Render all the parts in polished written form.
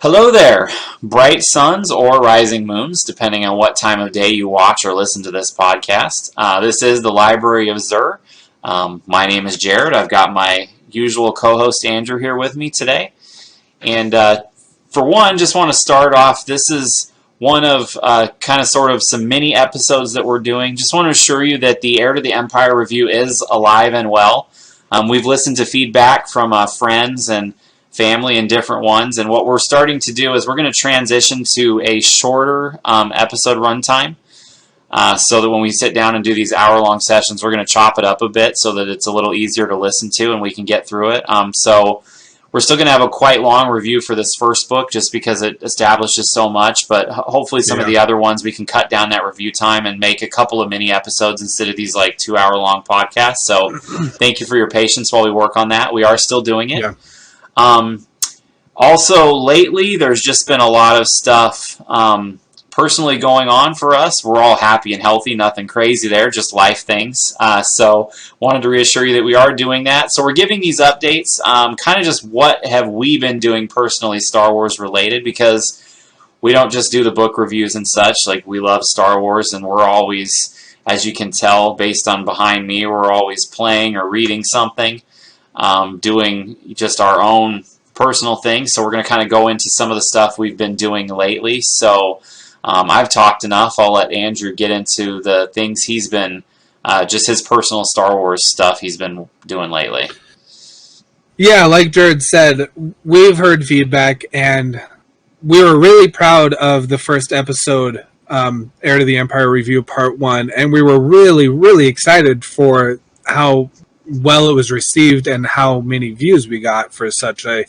Hello there, bright suns or rising moons, depending on what time of day you watch or listen to this podcast. This is the Library of Zur. My name is Jared. I've got my usual co-host Andrew here with me today. And for one, just want to start off, this is one of kind of sort of some mini episodes that we're doing. Just want to assure you that the Heir to the Empire review is alive and well. We've listened to feedback from friends and family and different ones, and what we're starting to do is we're going to transition to a shorter episode runtime, so that when we sit down and do these hour-long sessions, we're going to chop it up a bit so that it's a little easier to listen to and we can get through it. So we're still going to have a quite long review for this first book just because it establishes so much, but hopefully some of the other ones we can cut down that review time and make a couple of mini episodes instead of these like 2-hour-long podcasts. So thank you for your patience while we work on that. We are still doing it. Also, lately, there's just been a lot of stuff personally going on for us. We're all happy and healthy, nothing crazy there, just life things. So wanted to reassure you that we are doing that. So we're giving these updates, kind of just what have we been doing personally Star Wars related, because we don't just do the book reviews and such. Like, we love Star Wars, and we're always, as you can tell, based on behind me, we're always playing or reading something. Doing just our own personal things. So we're going to kind of go into some of the stuff we've been doing lately. So I've talked enough. I'll let Andrew get into the things he's been, just his personal Star Wars stuff he's been doing lately. Yeah, like Jared said, we've heard feedback, and we were really proud of the first episode, Heir to the Empire Review Part 1, and we were really, really excited for how well it was received and how many views we got for such a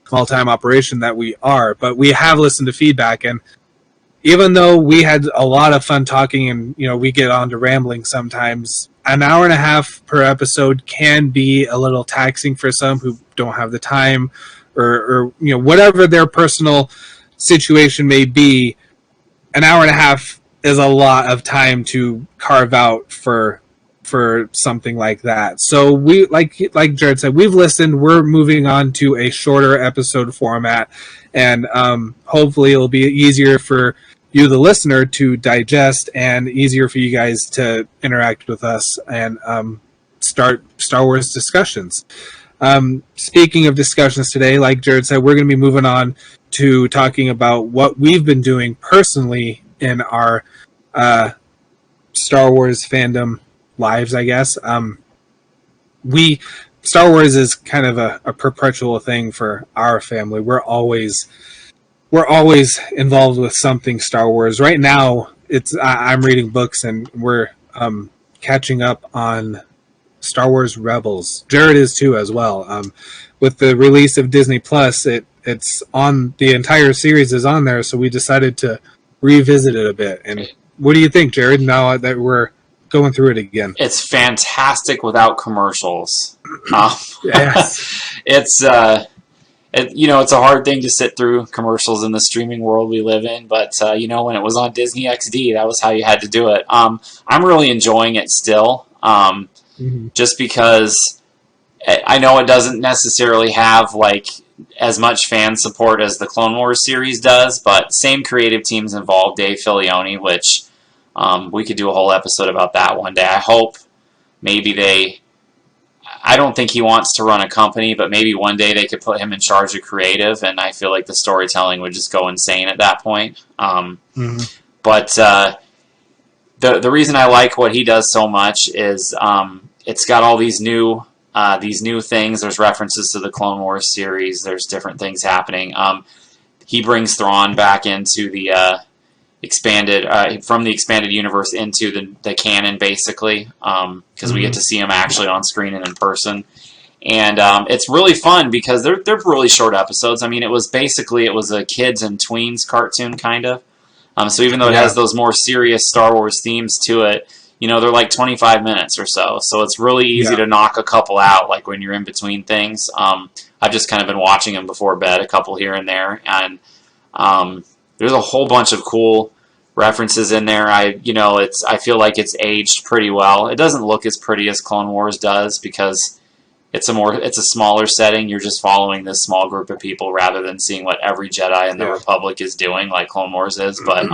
small-time operation that we are. But we have listened to feedback, and even though we had a lot of fun talking and, you know, we get on to rambling sometimes, an hour and a half per episode can be a little taxing for some who don't have the time or you know, whatever their personal situation may be. An hour and a half is a lot of time to carve out for something like that. So we, like Jared said, we've listened. We're moving on to a shorter episode format, and hopefully it'll be easier for you, the listener, to digest, and easier for you guys to interact with us and start Star Wars discussions. Speaking of discussions today, like Jared said, we're going to be moving on to talking about what we've been doing personally in our Star Wars fandom lives, I guess. Star Wars is kind of a perpetual thing for our family. We're always involved with something Star Wars. Right now, I'm reading books, and we're catching up on Star Wars Rebels. Jared is too, as well. With the release of Disney Plus, it's on, the entire series is on there, so we decided to revisit it a bit. And what do you think, Jared, now that we're going through it again? It's fantastic without commercials. Yes. It's it's a hard thing to sit through commercials in the streaming world we live in, but when it was on Disney XD, that was how you had to do it. I'm really enjoying it still, just because I know it doesn't necessarily have like as much fan support as the Clone Wars series does, but same creative teams involved, Dave Filoni, which we could do a whole episode about that one day. I hope maybe I don't think he wants to run a company, but maybe one day they could put him in charge of creative, and I feel like the storytelling would just go insane at that point. But the reason I like what he does so much is it's got all these new things. There's references to the Clone Wars series. There's different things happening. He brings Thrawn back into the expanded from the expanded universe into the canon, basically, because we get to see him actually on screen and in person, and it's really fun because they're really short episodes. I mean, it was a kids and tweens cartoon kind of, so even though it has those more serious Star Wars themes to it, they're like 25 minutes or so it's really easy to knock a couple out, like when you're in between things. I've just kind of been watching them before bed, a couple here and there, and there's a whole bunch of cool references in there. I feel like it's aged pretty well. It doesn't look as pretty as Clone Wars does because it's a smaller setting. You're just following this small group of people rather than seeing what every Jedi in the Republic is doing, like Clone Wars is. But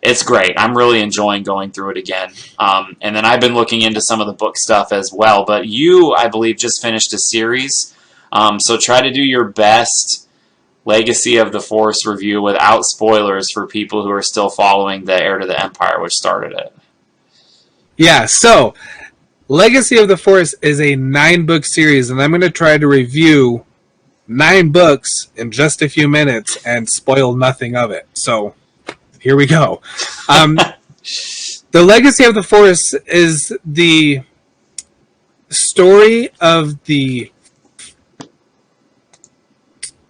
it's great. I'm really enjoying going through it again. And then I've been looking into some of the book stuff as well. But you, I believe, just finished a series. So try to do your best Legacy of the Force review without spoilers for people who are still following the Heir to the Empire, which started it. Yeah, so Legacy of the Force is a 9-book series, and I'm going to try to review 9 books in just a few minutes and spoil nothing of it. So here we go. The Legacy of the Force is the story of the...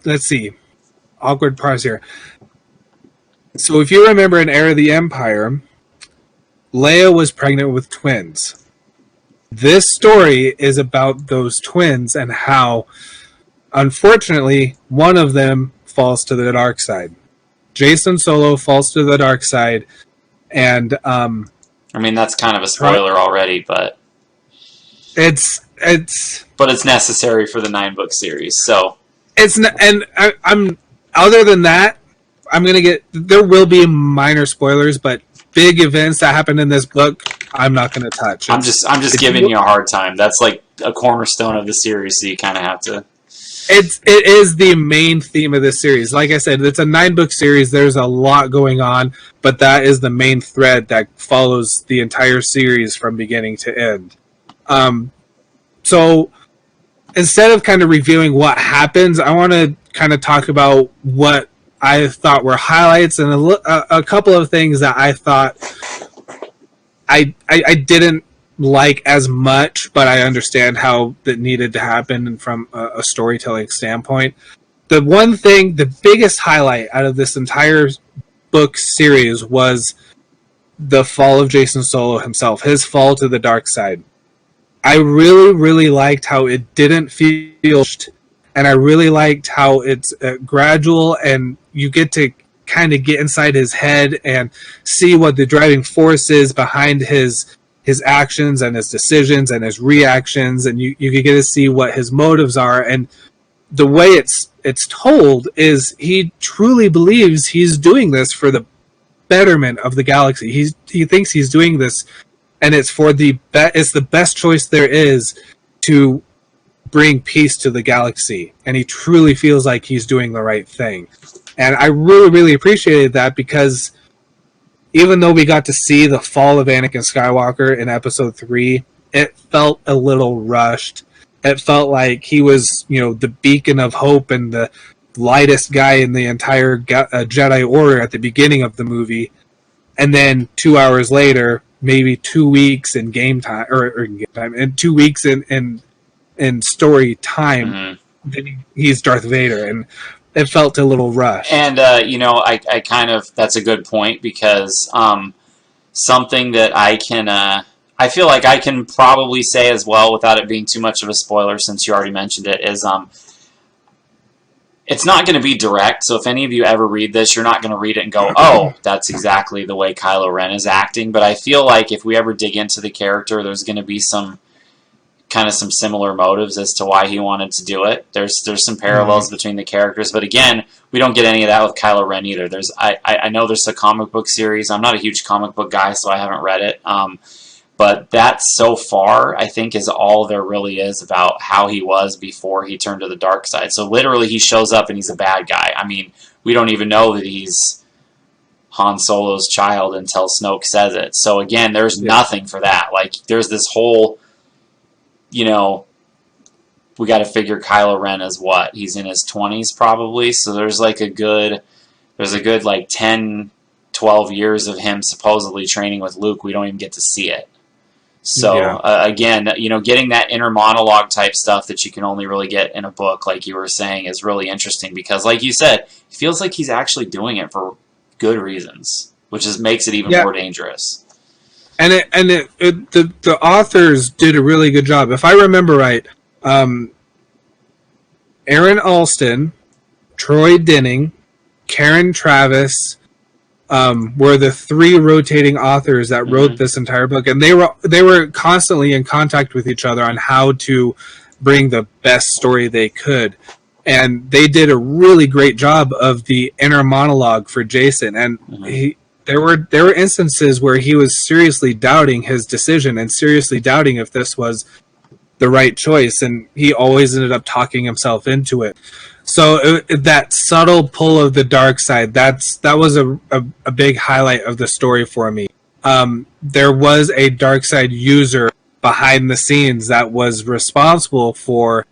Let's see. Awkward pause here. So if you remember in Heir of the Empire, Leia was pregnant with twins. This story is about those twins and how, unfortunately, one of them falls to the dark side. Jason Solo falls to the dark side, and I mean, that's kind of a spoiler already, but it's necessary for the 9-book series. So I'm other than that, there will be minor spoilers, but big events that happen in this book, I'm not going to touch. I'm just giving you a hard time. That's like a cornerstone of the series, so you kind of have to. It is the main theme of this series. Like I said, it's a 9-book series. There's a lot going on, but that is the main thread that follows the entire series from beginning to end. So instead of kind of reviewing what happens, I want to kind of talk about what I thought were highlights and a couple of things that I thought I didn't like as much, but I understand how that needed to happen from a storytelling standpoint. The biggest highlight out of this entire book series was the fall of Jason Solo himself, his fall to the dark side. I really, really liked how it didn't feel, and I really liked how it's gradual, and you get to kind of get inside his head and see what the driving force is behind his actions and his decisions and his reactions, and you get to see what his motives are. And the way it's told is he truly believes he's doing this for the betterment of the galaxy. He thinks he's doing this, and it's for it's the best choice there is to bring peace to the galaxy, and he truly feels like he's doing the right thing. And I really, really appreciated that, because even though we got to see the fall of Anakin Skywalker in Episode 3, it felt a little rushed. It felt like he was, the beacon of hope and the lightest guy in the entire Jedi Order at the beginning of the movie. And then 2 hours later, maybe 2 weeks in game time, or in game time, and 2 weeks in story time, then he's Darth Vader. And it felt a little rushed. And, I kind of, that's a good point, because something that I feel like I can probably say as well without it being too much of a spoiler, since you already mentioned it, is it's not going to be direct. So if any of you ever read this, you're not going to read it and go, oh, that's exactly the way Kylo Ren is acting. But I feel like if we ever dig into the character, there's going to be some similar motives as to why he wanted to do it. There's some parallels between the characters, but again, we don't get any of that with Kylo Ren either. I know there's a comic book series. I'm not a huge comic book guy, so I haven't read it. But that so far, I think, is all there really is about how he was before he turned to the dark side. So literally, he shows up and he's a bad guy. I mean, we don't even know that he's Han Solo's child until Snoke says it. So again, there's nothing for that. Like, there's this whole, we got to figure Kylo Ren as what? He's in his 20s probably. So there's a good 10, 12 years of him supposedly training with Luke. We don't even get to see it. So again, getting that inner monologue type stuff that you can only really get in a book, like you were saying, is really interesting, because like you said, it feels like he's actually doing it for good reasons, which makes it even more dangerous. And the authors did a really good job. If I remember right, Aaron Alston, Troy Denning, Karen Travis were the 3 rotating authors that wrote this entire book, and they were constantly in contact with each other on how to bring the best story they could. And they did a really great job of the inner monologue for Jason. And there were instances where he was seriously doubting his decision and seriously doubting if this was the right choice. And he always ended up talking himself into it. So that subtle pull of the dark side, that was a big highlight of the story for me. There was a dark side user behind the scenes that was responsible for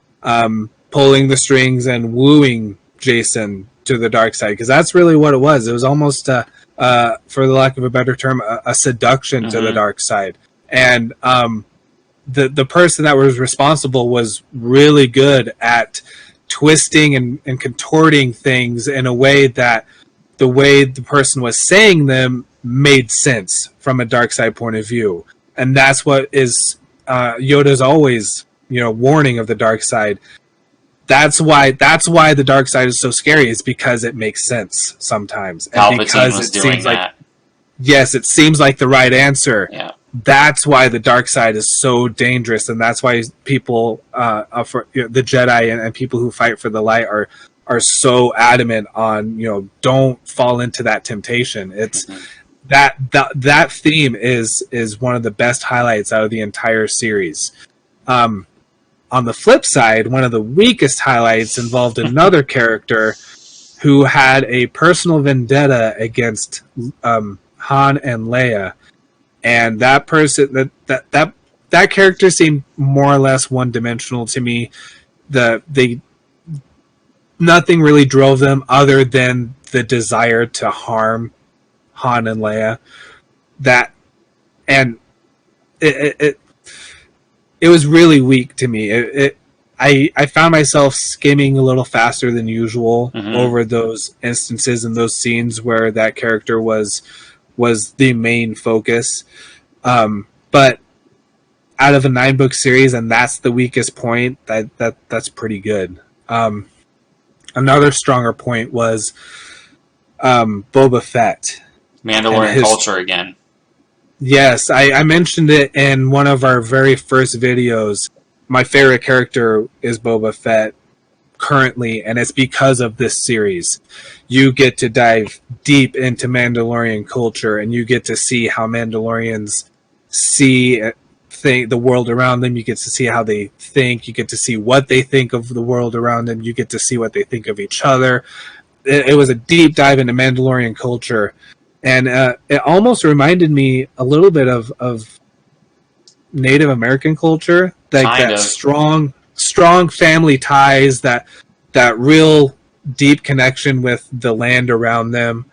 pulling the strings and wooing Jason to the dark side, because that's really what it was. It was almost, for the lack of a better term, a seduction to the dark side. And the person that was responsible was really good at twisting and contorting things in a way that the way the person was saying them made sense from a dark side point of view. And that's what is Yoda's always, warning of the dark side. That's why the dark side is so scary, is because it makes sense sometimes. And because it seems like, yes, it seems like the right answer. Yeah. That's why the dark side is so dangerous, and that's why people, the Jedi and people who fight for the light are so adamant on, don't fall into that temptation. It's that theme is one of the best highlights out of the entire series. On the flip side, one of the weakest highlights involved another character who had a personal vendetta against Han and Leia. And that person, that character seemed more or less one-dimensional to me. Nothing really drove them other than the desire to harm Han and Leia. It was really weak to me. I found myself skimming a little faster than usual over those instances and those scenes where that character was the main focus. But out of a 9-book series, and that's the weakest point, that's pretty good. Another stronger point was Boba Fett. Mandalorian culture again. Yes, I mentioned it in one of our very first videos. My favorite character is Boba Fett currently, and it's because of this series. You get to dive deep into Mandalorian culture, and you get to see how Mandalorians see the world around them. You get to see how they think. You get to see what they think of the world around them. You get to see what they think of each other. It was a deep dive into Mandalorian culture, and it almost reminded me a little bit of Native American culture, like that strong family ties, that real deep connection with the land around them.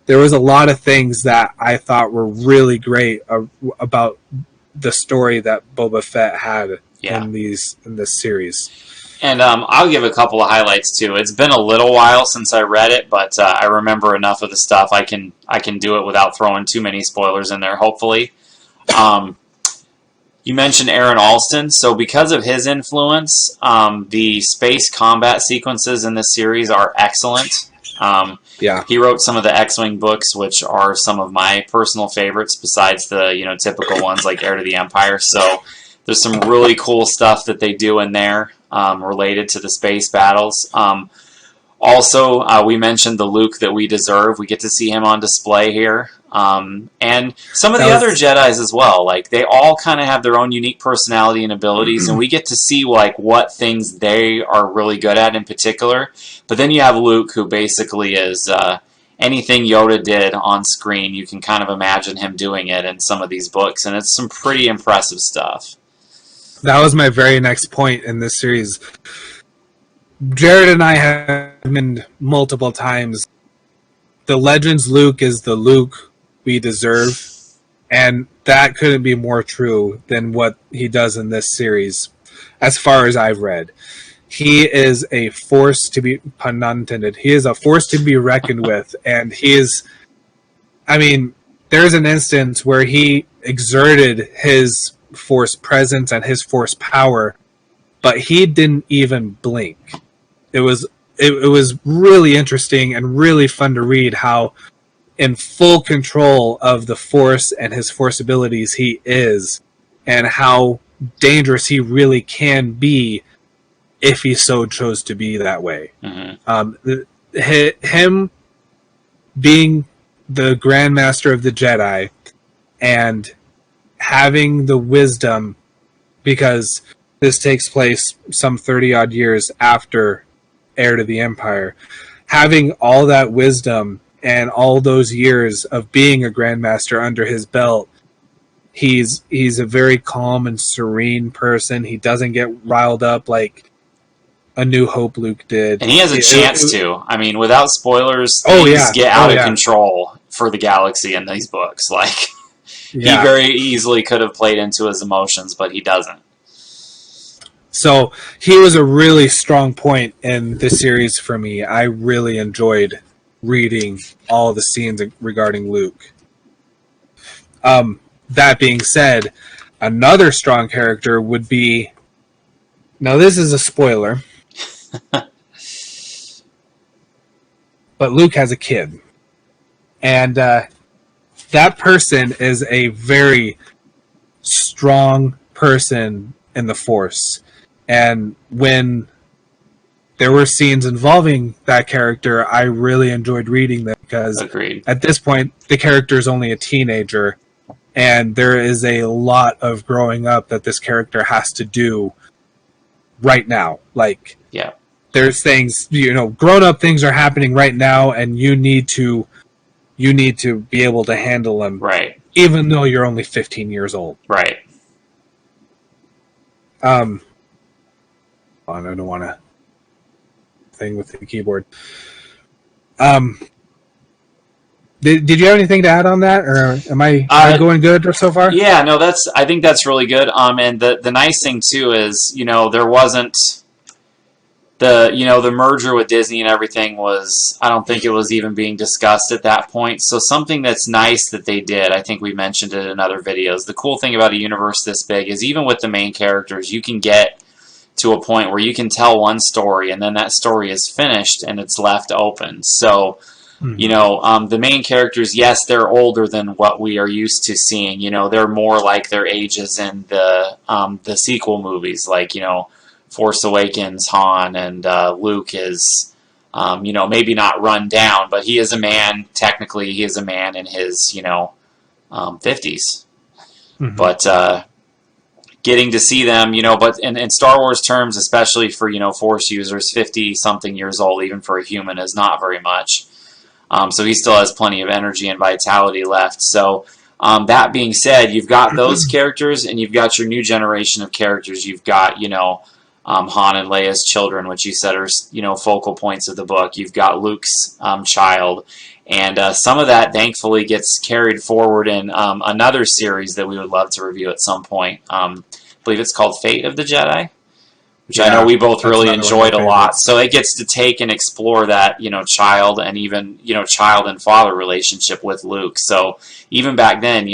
There was a lot of things that I thought were really great about the story that Boba Fett had in this series. And I'll give a couple of highlights too. It's been a little while since I read it, but I remember enough of the stuff. I can do it without throwing too many spoilers in there, hopefully. You mentioned Aaron Alston, so because of his influence, the space combat sequences in this series are excellent. He wrote some of the X-Wing books, which are some of my personal favorites, besides the typical ones like Heir to the Empire. So there's some really cool stuff that they do in there related to the space battles. Also, we mentioned the Luke that we deserve. We get to see him on display here. And some of the other Jedis as well. Like, they all kind of have their own unique personality and abilities, and we get to see like what things they are really good at in particular. But then you have Luke, who basically is anything Yoda did on screen, you can kind of imagine him doing it in some of these books, and it's some pretty impressive stuff. That was my very next point in this series. Jared and I have mentioned multiple times, the Legends Luke is the Luke we deserve, and that couldn't be more true than what he does in this series, as far as I've read. He is a force to be, pun not intended, he is a force to be reckoned with, and he is, there's an instance where he exerted his force presence and his force power, but he didn't even blink. It was really interesting and really fun to read how in full control of the force and his force abilities he is, and how dangerous he really can be if he so chose to be that way. Mm-hmm. Him being the Grandmaster of the Jedi and having the wisdom, because this takes place some 30 odd years after Heir to the Empire, having all that wisdom and all those years of being a Grandmaster under his belt, he's a very calm and serene person. He doesn't get riled up like A New Hope Luke did. And he has a chance to. I mean, without spoilers, things get out of control for the galaxy in these books. Like, he very easily could have played into his emotions, but he doesn't. So he was a really strong point in the series for me. I really enjoyed reading all the scenes regarding Luke. That being said, another strong character would be... Now, this is a spoiler. But Luke has a kid. And that person is a very strong person in the Force. And when there were scenes involving that character, I really enjoyed reading them because at this point, the character is only a teenager, and there is a lot of growing up that this character has to do right now. Like, there's things, grown-up things are happening right now, and you need to be able to handle them, right? Even though you're only 15 years old, right? I don't want to thing with the keyboard. Did you have anything to add on that, or am I going good so far? Yeah, no, I think that's really good. And the nice thing too is, there wasn't the merger with Disney and everything was, I don't think it was even being discussed at that point. So something that's nice that they did, I think we mentioned it in other videos. The cool thing about a universe this big is even with the main characters, you can get to a point where you can tell one story and then that story is finished and it's left open. So, the main characters, yes, they're older than what we are used to seeing. They're more like their ages in the sequel movies, like, Force Awakens, Han, and Luke is, maybe not run down, but he is a man. Technically, he is a man in his, 50s. Mm-hmm. But getting to see them, but in Star Wars terms, especially for, Force users, 50-something years old, even for a human, is not very much. So he still has plenty of energy and vitality left. So that being said, you've got those characters, and you've got your new generation of characters. You've got, Han and Leia's children, which you said are, focal points of the book. You've got Luke's child. And some of that, thankfully, gets carried forward in another series that we would love to review at some point. I believe it's called Fate of the Jedi, which I know we both really enjoyed a lot. So it gets to take and explore that, child and even, child and father relationship with Luke. So even back then,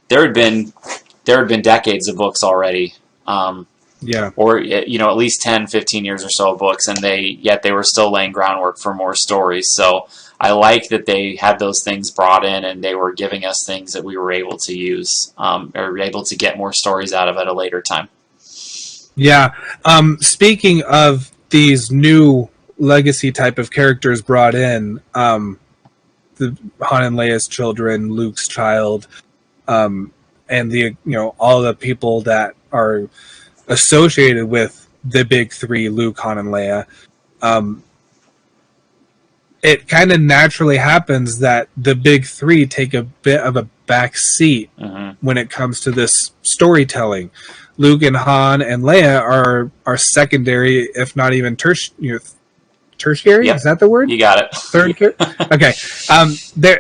there had been decades of books already. Or, at least 10, 15 years or so of books, and yet they were still laying groundwork for more stories. So I like that they had those things brought in, and they were giving us things that we were able to use, or able to get more stories out of at a later time. Yeah. Speaking of these new legacy type of characters brought in, the Han and Leia's children, Luke's child, and the all the people that are associated with the big three, Luke, Han, and Leia, it kind of naturally happens that the big three take a bit of a back seat when it comes to this storytelling. Luke and Han and Leia are secondary, if not even tertiary. Yep. Is that the word? You got it. Third. Okay.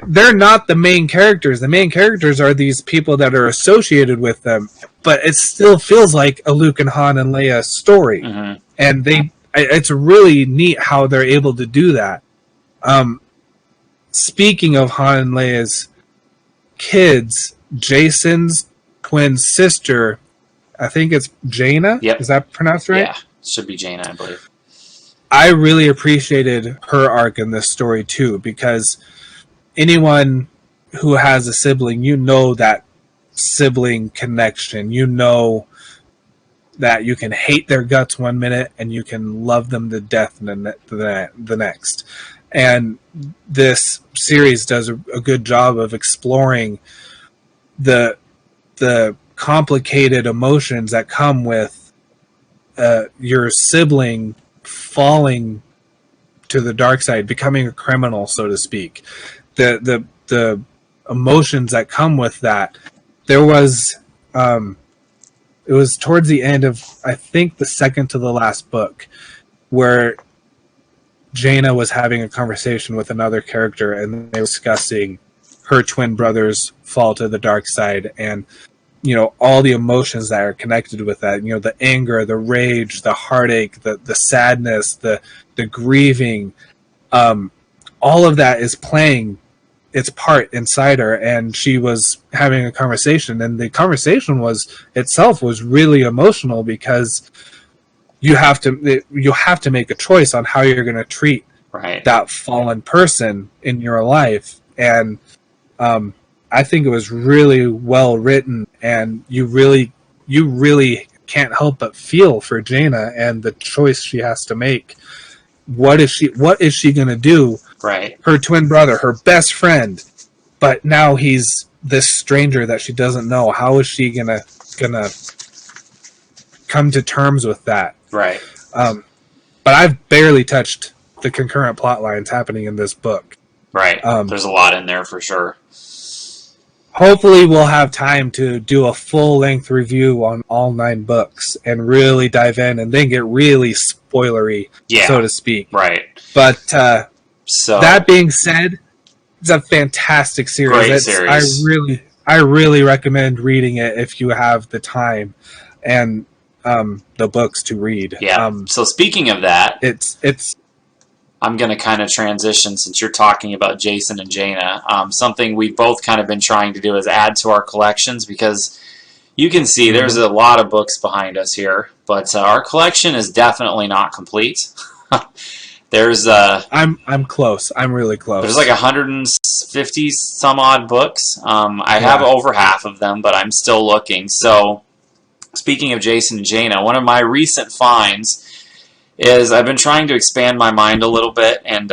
They're not the main characters. The main characters are these people that are associated with them, but it still feels like a Luke and Han and Leia story. Mm-hmm. And it's really neat how they're able to do that. Speaking of Han and Leia's kids, Jason's twin sister, I think it's Jaina. Yep. Is that pronounced right? Yeah, should be Jaina, I believe. I really appreciated her arc in this story too, because anyone who has a sibling, that sibling connection, that you can hate their guts one minute and you can love them to death the next. And this series does a good job of exploring the complicated emotions that come with your sibling falling to the dark side, becoming a criminal, so to speak. The emotions that come with that. There was it was towards the end of, I think, the second to the last book, where Jaina was having a conversation with another character, and they were discussing her twin brother's fall to the dark side, and all the emotions that are connected with that. The anger, the rage, the heartache, the sadness, the grieving. All of that is playing its part inside her, and she was having a conversation, and the conversation itself was really emotional, because you have to make a choice on how you're going to treat that fallen person in your life. And I think it was really well written, and you really can't help but feel for Jaina and the choice she has to make. What is she going to do? Right. Her twin brother, her best friend, but now he's this stranger that she doesn't know. How is she gonna come to terms with that? Right. But I've barely touched the concurrent plot lines happening in this book. Right. There's a lot in there for sure. Hopefully we'll have time to do a full-length review on all 9 books and really dive in and then get really spoilery, so to speak. Right. But so that being said, it's a fantastic series. Great series. I really recommend reading it if you have the time and the books to read. Yeah. So speaking of that, it's I'm going to kind of transition, since you're talking about Jason and Jaina. Something we've both kind of been trying to do is add to our collections, because you can see there's a lot of books behind us here, but our collection is definitely not complete. There's I'm close. I'm really close. There's like 150 some odd books. I have over half of them, but I'm still looking. So speaking of Jason and Jaina, one of my recent finds is I've been trying to expand my mind a little bit and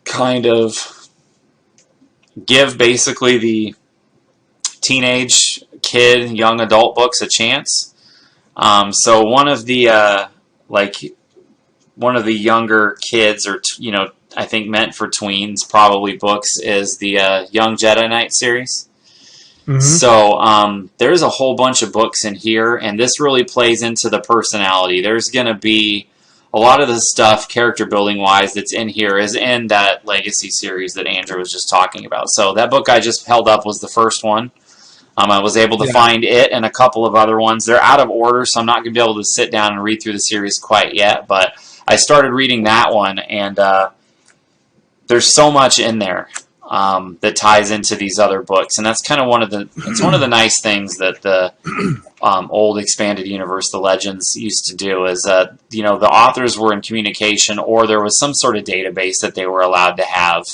kind of give basically the teenage, kid, young adult books a chance. So one of the younger kids, or I think meant for tweens, probably books, is the Young Jedi Knight series. Mm-hmm. So there's a whole bunch of books in here, and this really plays into the personality. There's going to be a lot of the stuff, character building wise, that's in here is in that Legacy series that Andrew was just talking about. So that book I just held up was the first one. I was able to find it and a couple of other ones. They're out of order, so I'm not going to be able to sit down and read through the series quite yet, but I started reading that one, and there's so much in there that ties into these other books, and that's kind of one of the nice things that the old expanded universe, the Legends, used to do. Is the authors were in communication, or there was some sort of database that they were allowed to have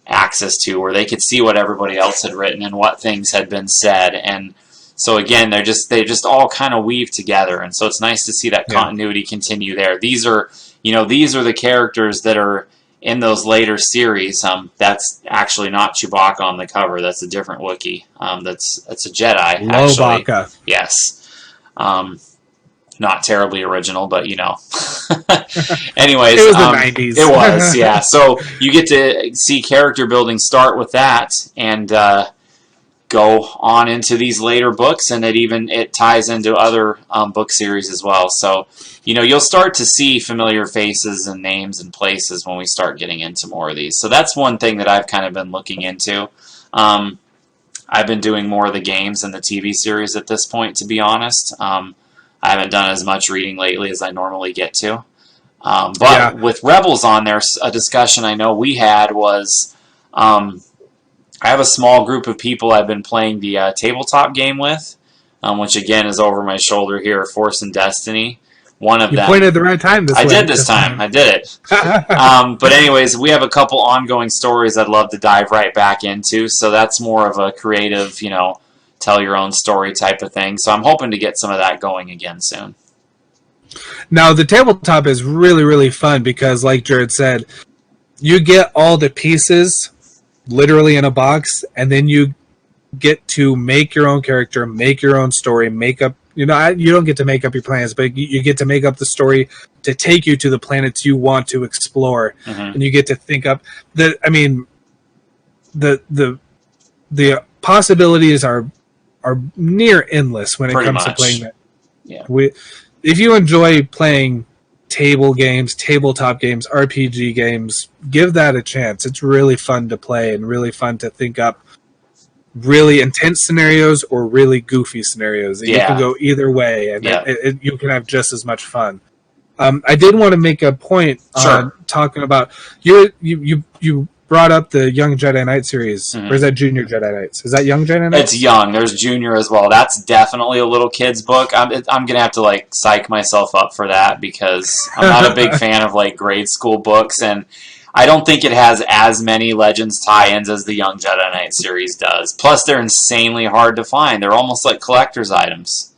access to, where they could see what everybody else had written and what things had been said. And so again, they just all kind of weave together, and so it's nice to see that continuity continue there. These are the characters that are in those later series. That's actually not Chewbacca on the cover. That's a different Wookiee. That's a Jedi. Lobaka. Yes. Not terribly original, but Anyways, it was the 90s. It was, yeah. So you get to see character building start with that, and go on into these later books, and it ties into other book series as well. So you'll start to see familiar faces and names and places when we start getting into more of these. So that's one thing that I've kind of been looking into. I've been doing more of the games and the TV series at this point, to be honest. I haven't done as much reading lately as I normally get to. But with Rebels on there, a discussion I know we had was, I have a small group of people I've been playing the tabletop game with, which again is over my shoulder here, Force and Destiny. One of them. You pointed at the right time this I did this time. I did it. But anyways, we have a couple ongoing stories I'd love to dive right back into. So that's more of a creative, tell your own story type of thing. So I'm hoping to get some of that going again soon. Now, the tabletop is really, really fun because, like Jared said, you get all the pieces literally in a box, and then you get to make your own character, make your own story, make up, you don't get to make up your plans, but you get to make up the story to take you to the planets you want to explore. Mm-hmm. And you get to think up the possibilities are near endless when it Pretty comes to much. playing that. Yeah. If you enjoy playing table games, tabletop games, RPG games, give that a chance. It's really fun to play and really fun to think up really intense scenarios or really goofy scenarios. You can go either way, and you can have just as much fun. I did want to make a point talking about you brought up the Young Jedi Knight series. Or is that Junior Jedi Knights? Is that Young Jedi Knights? It's young. There's Junior as well. That's definitely a little kid's book. I'm going to have to, like, psych myself up for that because I'm not a big fan of, like, grade school books, and I don't think it has as many Legends tie-ins as the Young Jedi Knight series does. Plus, they're insanely hard to find. They're almost like collector's items.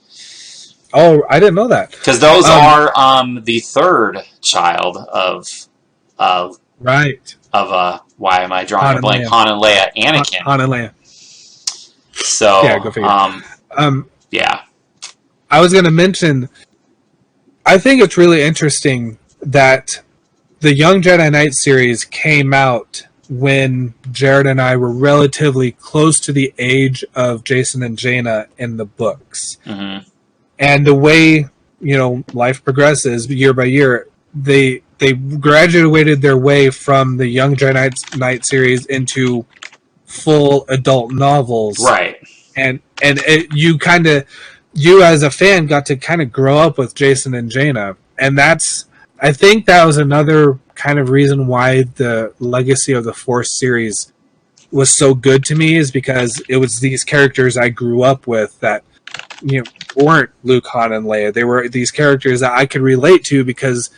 Oh, I didn't know that. Because those are the third child of right. Why am I drawing a blank? Han and Leia. Anakin. Han and Leia. So, yeah, go figure. Yeah. I was going to mention, I think it's really interesting that the Young Jedi Knight series came out when Jared and I were relatively close to the age of Jason and Jaina in the books. Mm-hmm. And the way, life progresses year by year, they graduated their way from the Young Jedi Knight series into full adult novels. Right. And you as a fan got to kind of grow up with Jason and Jaina. And I think that was another kind of reason why the Legacy of the Force series was so good to me, is because it was these characters I grew up with that, weren't Luke, Han, and Leia. They were these characters that I could relate to because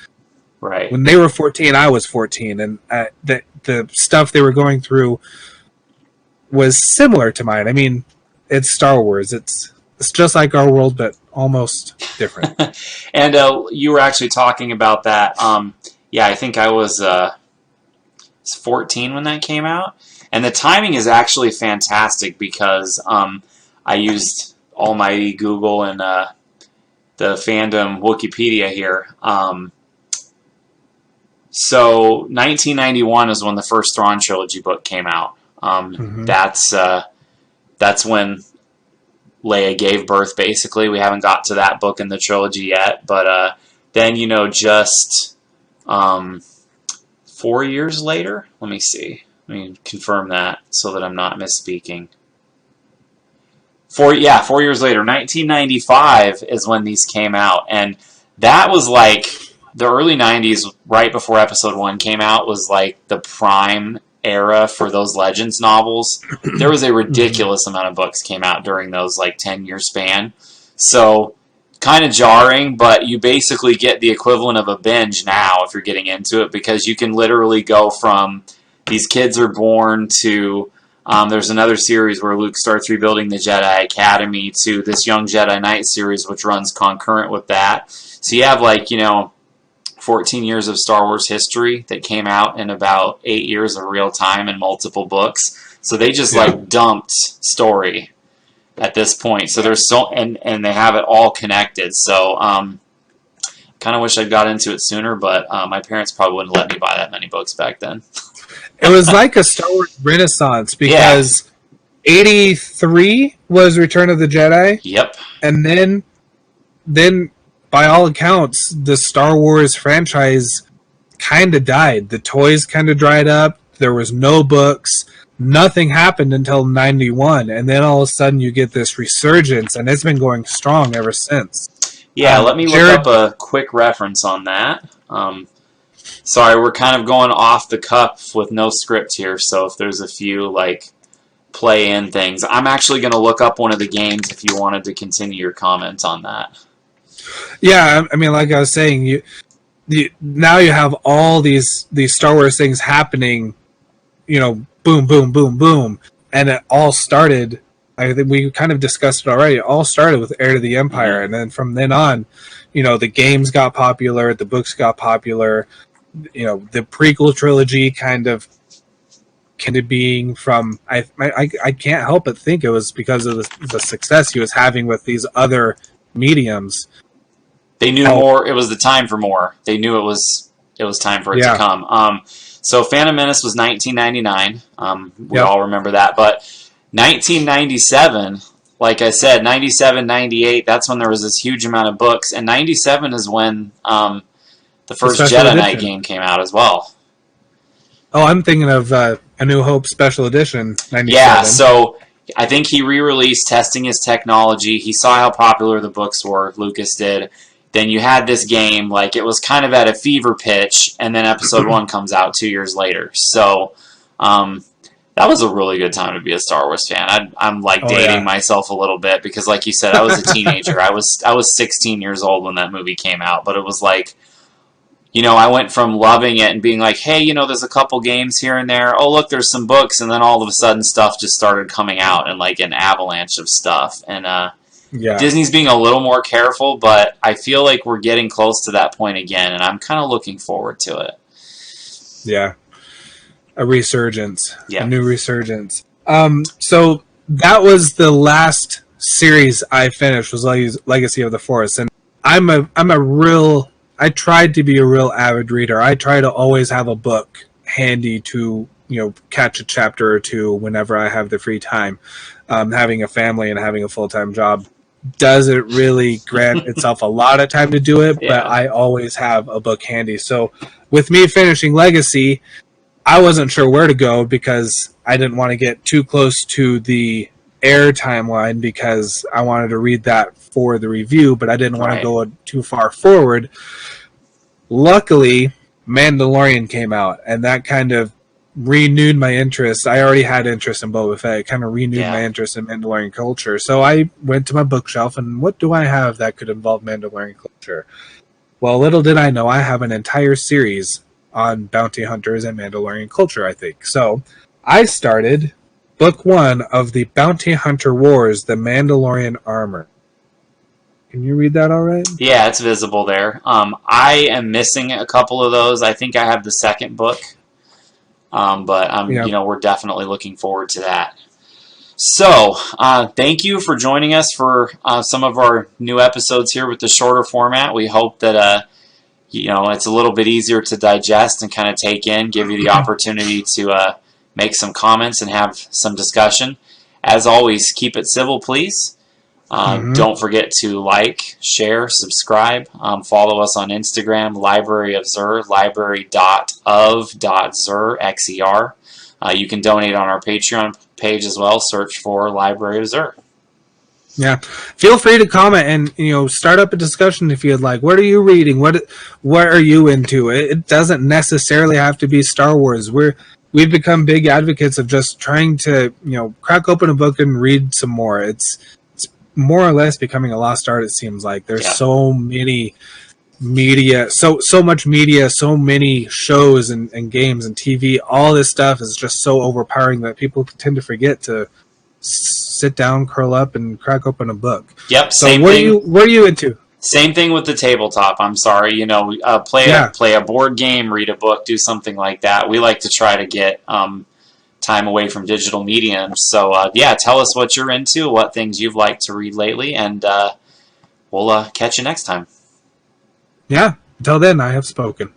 when they were 14, I was 14, and the stuff they were going through was similar to mine. I mean, it's Star Wars. It's just like our world, but almost different. And you were actually talking about that. I think I was 14 when that came out. And the timing is actually fantastic because I used almighty Google and the fandom Wikipedia here. So 1991 is when the first Thrawn trilogy book came out. That's when Leia gave birth, basically. We haven't got to that book in the trilogy yet, but then, just 4 years later, let me see. Let me confirm that so that I'm not misspeaking. 4 years later, 1995 is when these came out, and that was like the early 90s, right before Episode 1 came out, was like the prime era for those Legends novels. There was a ridiculous amount of books came out during those 10-year span. So kind of jarring, but you basically get the equivalent of a binge now if you're getting into it, because you can literally go from these kids are born to there's another series where Luke starts rebuilding the Jedi Academy to this Young Jedi Knight series, which runs concurrent with that. So you have 14 years of Star Wars history that came out in about 8 years of real time and multiple books. So they just dumped story at this point. So there's and they have it all connected. So kind of wish I'd got into it sooner, but my parents probably wouldn't let me buy that many books back then. It was like a Star Wars renaissance because 83 was Return of the Jedi. Yep. And then by all accounts, the Star Wars franchise kind of died. The toys kind of dried up. There was no books. Nothing happened until 91. And then all of a sudden you get this resurgence, and it's been going strong ever since. Yeah, let me look up a quick reference on that. Sorry, we're kind of going off the cuff with no script here, so if there's a few, play-in things. I'm actually going to look up one of the games if you wanted to continue your comments on that. Yeah, I mean, like I was saying, now you have all these Star Wars things happening, boom, boom, boom, boom, and it all started I think we kind of discussed it already. It all started with Heir to the Empire, Mhm. and then from then on, the games got popular, the books got popular. The prequel trilogy kind of being from I can't help but think it was because of the success he was having with these other mediums. They knew Oh, more. It was the time for more. They knew it was time for it to yeah, come. So Phantom Menace was 1999. We yep. all remember that. But 1997, like I said, 97, 98. That's when there was this huge amount of books, and 97 is when the The first special Jedi Knight edition. game came out as well. Oh, I'm thinking of A New Hope Special Edition Yeah, '97. so I think he re-released testing his technology. He saw how popular the books were. Lucas did. Then you had this game, like it was kind of at a fever pitch, and then Episode One comes out 2 years later. So um, that was a really good time to be a Star Wars fan. I'm like Oh dating yeah. myself a little bit because, like you said, I was a teenager. I was 16 years old when that movie came out, but it was like I went from loving it and being like, hey, there's a couple games here and there. Oh, look, there's some books. And then all of a sudden stuff just started coming out and like an avalanche of stuff. And Yeah. Disney's being a little more careful, but I feel like we're getting close to that point again. And I'm kind of looking forward to it. Yeah. A resurgence. A Yeah. new resurgence. So that was the last series I finished was Legacy of the Force. And I tried to be a real avid reader. I try to always have a book handy to, catch a chapter or two whenever I have the free time. Having a family and having a full-time job doesn't really grant itself a lot of time to do it, but Yeah. I always have a book handy. So with me finishing Legacy, I wasn't sure where to go because I didn't want to get too close to the Air timeline because I wanted to read that for the review, but I didn't want to Right. go too far forward. Luckily, Mandalorian came out, and that kind of renewed my interest. I already had interest in Boba Fett. It kind of renewed my Yeah. interest in Mandalorian culture. So I went to my bookshelf, and what do I have that could involve Mandalorian culture? Well, little did I know I have an entire series on bounty hunters and Mandalorian culture, I think. So I started book 1 of the Bounty Hunter Wars, The Mandalorian Armor. Can you read that all right? Yeah, it's visible there. I am missing a couple of those. I think I have the second book. But Yeah. we're definitely looking forward to that. So, thank you for joining us for some of our new episodes here with the shorter format. We hope that it's a little bit easier to digest and kind of take in, give you the opportunity to make some comments and have some discussion. As always, keep it civil, please. Don't forget to like, share, subscribe. Follow us on Instagram, Library of Zer, library.of.zer, XER. You can donate on our Patreon page as well. Search for Library of Zer. Yeah. Feel free to comment and start up a discussion if you'd like. What are you reading? What are you into? It doesn't necessarily have to be Star Wars. We've become big advocates of just trying to, crack open a book and read some more. It's more or less becoming a lost art, it seems like. There's so many media, so much media, so many shows and games and TV. All this stuff is just so overpowering that people tend to forget to sit down, curl up, and crack open a book. Yep, So same what thing. what are you into? Same thing with the tabletop. I'm sorry, play a board game, read a book, do something like that. We like to try to get time away from digital mediums. So tell us what you're into, what things you've liked to read lately, and we'll catch you next time. Yeah. Until then, I have spoken.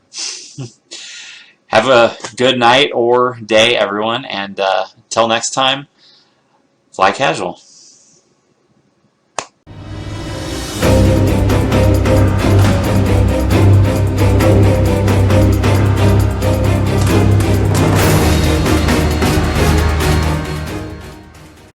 Have a good night or day, everyone, and until next time, fly casual.